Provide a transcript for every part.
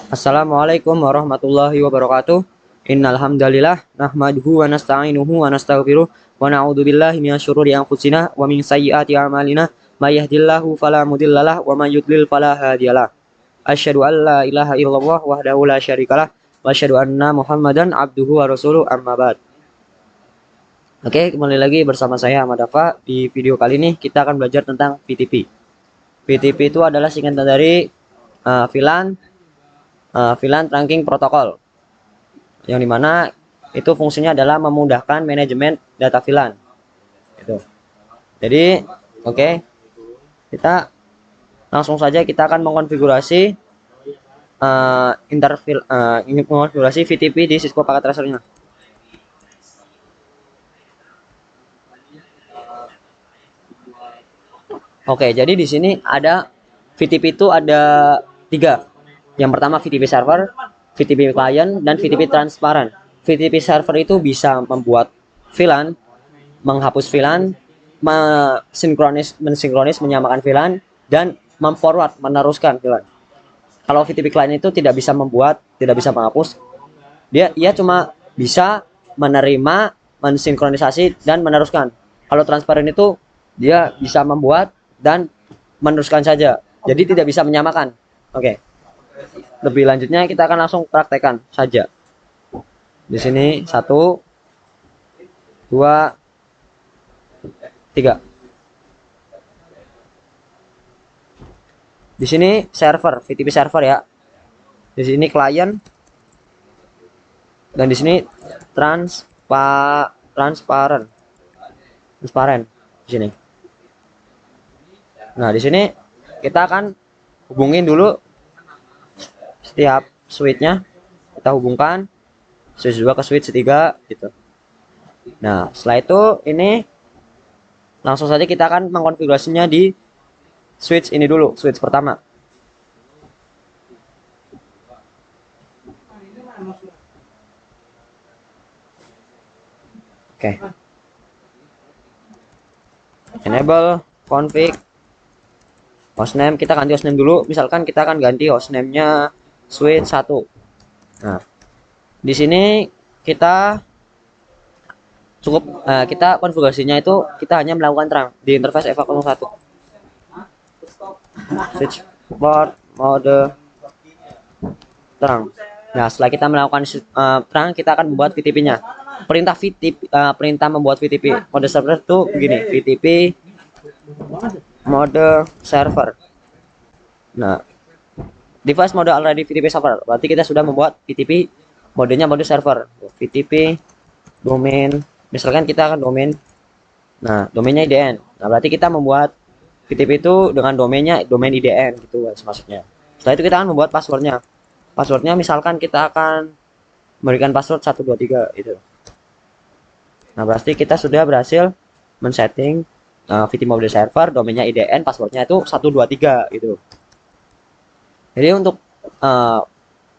Assalamualaikum warahmatullahi wabarakatuh. Innal hamdalillah nahmaduhu wa nasta'inuhu wa nastaghfiruh wa na'udzu billahi minasyururi anfusina wa min sayyiati a'malina may yahdihillahu fala mudhillalah wa may yudlil fala hadiyalah. Asyhadu an la ilaha illallah wahdahu la syarikalah wa asyhadu anna Muhammadan abduhu wa rasuluh amma ba'd. Oke, kembali lagi bersama saya Ahmad Dafa. Di video kali ini kita akan belajar tentang VTP. VTP itu adalah singkatan dari VLAN Trunking Protocol, yang dimana itu fungsinya adalah memudahkan manajemen data VLAN. Itu. Jadi, oke, kita langsung saja kita akan mengkonfigurasi mengkonfigurasi VTP di Cisco Packet Tracer-nya. Oke, jadi di sini ada VTP itu ada 3. Yang pertama VTP server, VTP client, dan VTP transparan. VTP server itu bisa membuat VLAN, menghapus VLAN, mensinkronis, menyamakan VLAN, dan memforward, meneruskan VLAN. Kalau VTP client itu tidak bisa membuat, tidak bisa menghapus. Ia cuma bisa menerima, mensinkronisasi, dan meneruskan. Kalau transparan itu dia bisa membuat dan meneruskan saja. Jadi tidak bisa menyamakan. Oke. Lebih lanjutnya kita akan langsung praktekkan saja. Di sini 1, 2, 3. Di sini server, VTP server ya. Di sini client, dan di sini transparan di sini. Nah, di sini kita akan hubungin dulu setiap switch-nya, kita hubungkan switch 2 ke switch 3 gitu. Nah, setelah itu ini langsung saja kita akan mengkonfigurasinya di switch ini dulu, switch pertama. Oke. Enable config hostname, kita ganti hostname dulu. Misalkan kita akan ganti hostname-nya switch 1. Nah, di sini kita cukup kita konfigurasinya itu kita hanya melakukan terang di interface EVA01. Switch port mode terang. Nah, setelah kita melakukan terang, kita akan membuat VTP-nya. Perintah membuat VTP mode server itu begini, VTP mode server. Nah, device mode already VTP server. Berarti kita sudah membuat VTP modenya mode server. VTP domain. Misalkan kita akan domain. Nah, domainnya IDN. Nah, berarti kita membuat VTP itu dengan domainnya domain IDN gitu maksudnya. Setelah itu kita akan membuat passwordnya. Passwordnya misalkan kita akan memberikan password 123 itu. Nah, berarti kita sudah berhasil men-setting VTP mode server, domainnya IDN, passwordnya itu 123 gitu. Jadi untuk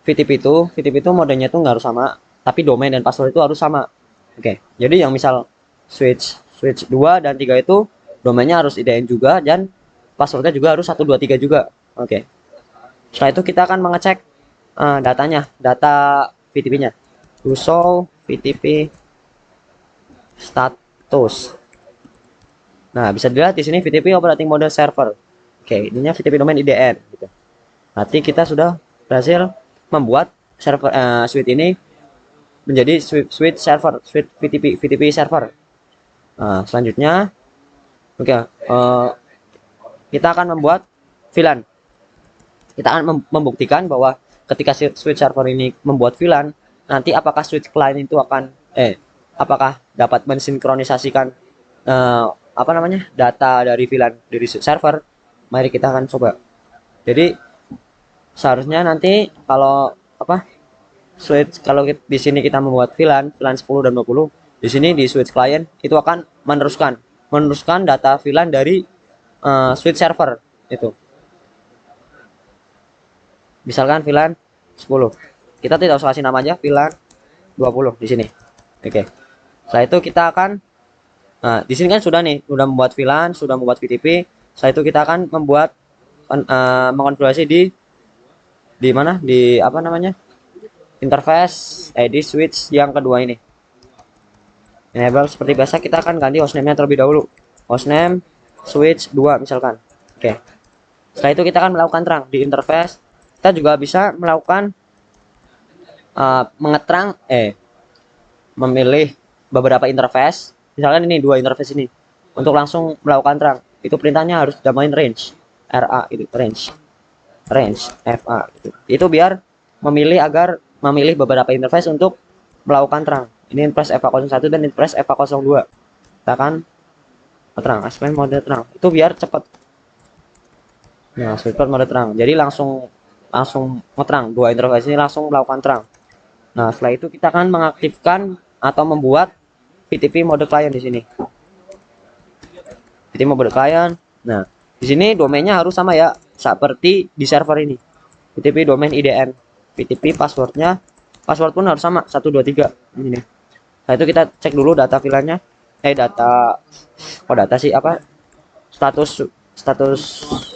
VTP itu modenya itu nggak harus sama, tapi domain dan password itu harus sama. Oke, jadi yang misal switch 2 dan 3 itu domainnya harus IDN juga dan passwordnya juga harus 123 juga. Oke. Setelah itu kita akan mengecek data VTP-nya. To show VTP status. Nah, bisa dilihat di sini VTP operating mode server. Oke, ininya VTP domain IDN gitu. Berarti kita sudah berhasil membuat server switch ini menjadi switch server, switch VTP server. Nah, selanjutnya kita akan membuat VLAN. Kita akan membuktikan bahwa ketika switch server ini membuat VLAN, nanti apakah switch client itu akan apakah dapat mensinkronisasikan data dari VLAN dari server. Mari kita akan coba. Jadi seharusnya nanti kalau switch, kalau di sini kita membuat VLAN 10 dan 20, di sini di switch client itu akan meneruskan data VLAN dari switch server itu. Misalkan VLAN 10. Kita tidak usah kasih nama aja, VLAN 20 di sini. Oke. Setelah itu kita akan di sini kan sudah membuat VLAN, sudah membuat VTP. Setelah itu kita akan membuat mengkonfigurasi di di mana, di apa namanya, interface di switch yang kedua ini. Enable seperti biasa, kita akan ganti hostname-nya terlebih dahulu. Hostname switch 2 misalkan. Oke. Setelah itu kita akan melakukan terang di interface. Kita juga bisa melakukan mengeterang memilih beberapa interface. Misalkan ini dua interface ini. Untuk langsung melakukan terang, itu perintahnya harus damain range. RA itu range. Range FA itu biar memilih beberapa interface untuk melakukan terang. Ini interface FA01 dan interface FA02. Kita akan terang, explain mode terang. Itu biar cepat. Nah, switchport mode terang. Jadi langsung ngeterang. Dua interface ini langsung melakukan terang. Nah, setelah itu kita akan mengaktifkan atau membuat VTP mode client di sini. VTP mode client. Nah, di sini domainnya harus sama ya, seperti di server ini. VTP domain IDN. VTP password pun harus sama 123 ini. Nah, itu kita cek dulu data VLAN-nya. Data sih apa? Status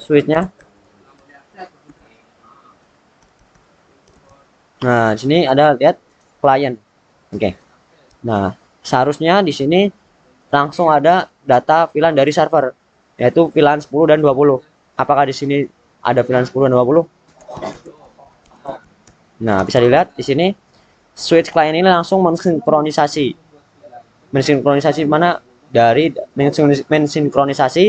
switch-nya. Nah, di sini ada lihat client. Oke. Nah, seharusnya di sini langsung ada data VLAN dari server, yaitu VLAN 10 dan 20. Apakah di sini ada VLAN 10 dan 20? Nah, bisa dilihat di sini switch client ini langsung mensinkronisasi mana dari mensinkronisasi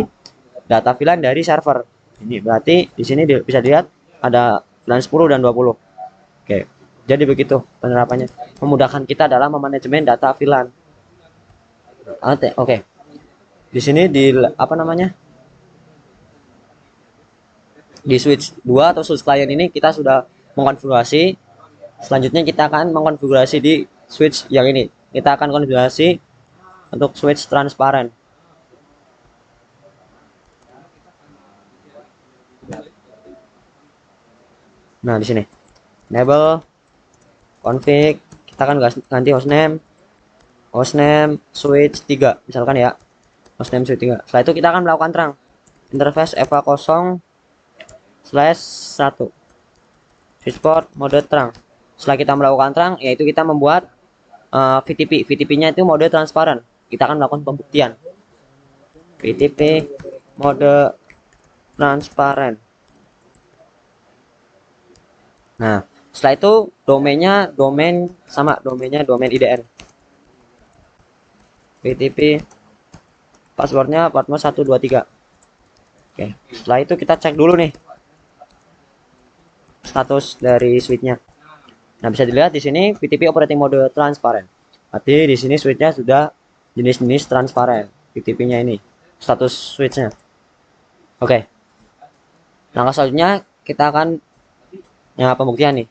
data VLAN dari server. Ini berarti di sini bisa dilihat ada VLAN 10 dan 20. Oke. Jadi begitu penerapannya, memudahkan kita dalam memanajemen data VLAN. Oke. Di sini di apa namanya? Di switch 2 atau switch client ini kita sudah mengkonfigurasi. Selanjutnya kita akan mengkonfigurasi di switch yang ini. Kita akan konfigurasi untuk switch transparan. Nah, di sini enable config, kita akan ganti hostname switch 3 misalkan ya, hostname switch 3. Setelah itu kita akan melakukan terang interface FA0/1 switchport mode terang. Setelah kita melakukan terang, yaitu kita membuat VTP-nya itu mode transparan. Kita akan melakukan pembuktian VTP mode transparan. Nah, setelah itu domainnya domain IDN. VTP passwordnya 123. Oke, setelah itu kita cek dulu nih status dari switchnya. Nah, bisa dilihat di sini VTP operating mode transparan. Berarti di sini switchnya sudah jenis transparan. VTP-nya ini status switchnya. Oke. Langkah selanjutnya kita akan pembuktian nih.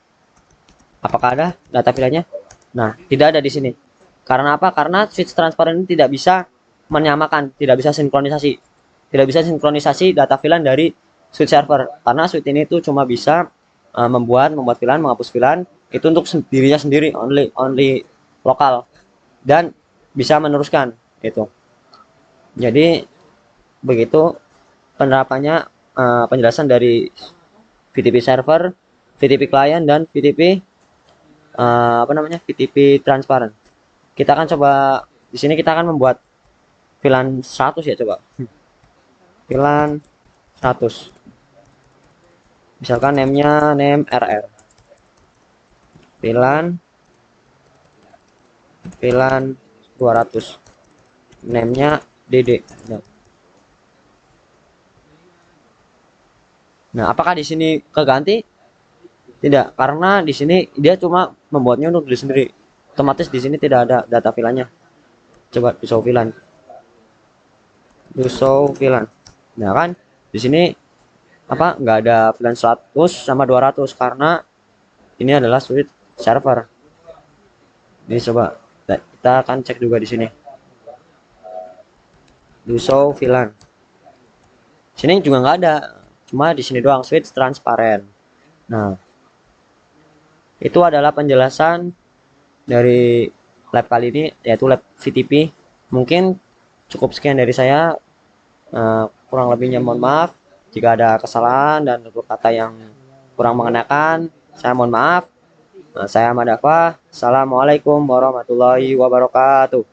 Apakah ada data VLAN-nya? Nah, tidak ada di sini. Karena apa? Karena switch transparan ini tidak bisa menyamakan, tidak bisa sinkronisasi. Tidak bisa sinkronisasi data VLAN dari switch server. Karena switch ini tuh cuma bisa membuat VLAN, menghapus VLAN itu untuk dirinya sendiri, only lokal, dan bisa meneruskan itu. Jadi begitu penerapannya, penjelasan dari VTP server, VTP client, dan VTP VTP transparan. Kita akan coba di sini, kita akan membuat VLAN 100 ya, coba. VLAN 100. Misalkan name-nya RR. VLAN 200. Name-nya DD. Nah, apakah di sini keganti? Tidak, karena di sini dia cuma membuatnya untuk diri sendiri. Otomatis di sini tidak ada data VLAN-nya. Coba di show VLAN. Nah, kan di sini nggak ada VLAN 100 sama 200 karena ini adalah switch server. Ini coba kita akan cek juga di sini. Do show VLAN. Sini juga nggak ada, cuma di sini doang switch transparan. Nah, itu adalah penjelasan dari lab kali ini, yaitu lab VTP. Mungkin cukup sekian dari saya. Kurang lebihnya mohon maaf jika ada kesalahan dan tutur kata yang kurang mengenakan, saya mohon maaf. Saya Ahmad Dafa. Assalamualaikum warahmatullahi wabarakatuh.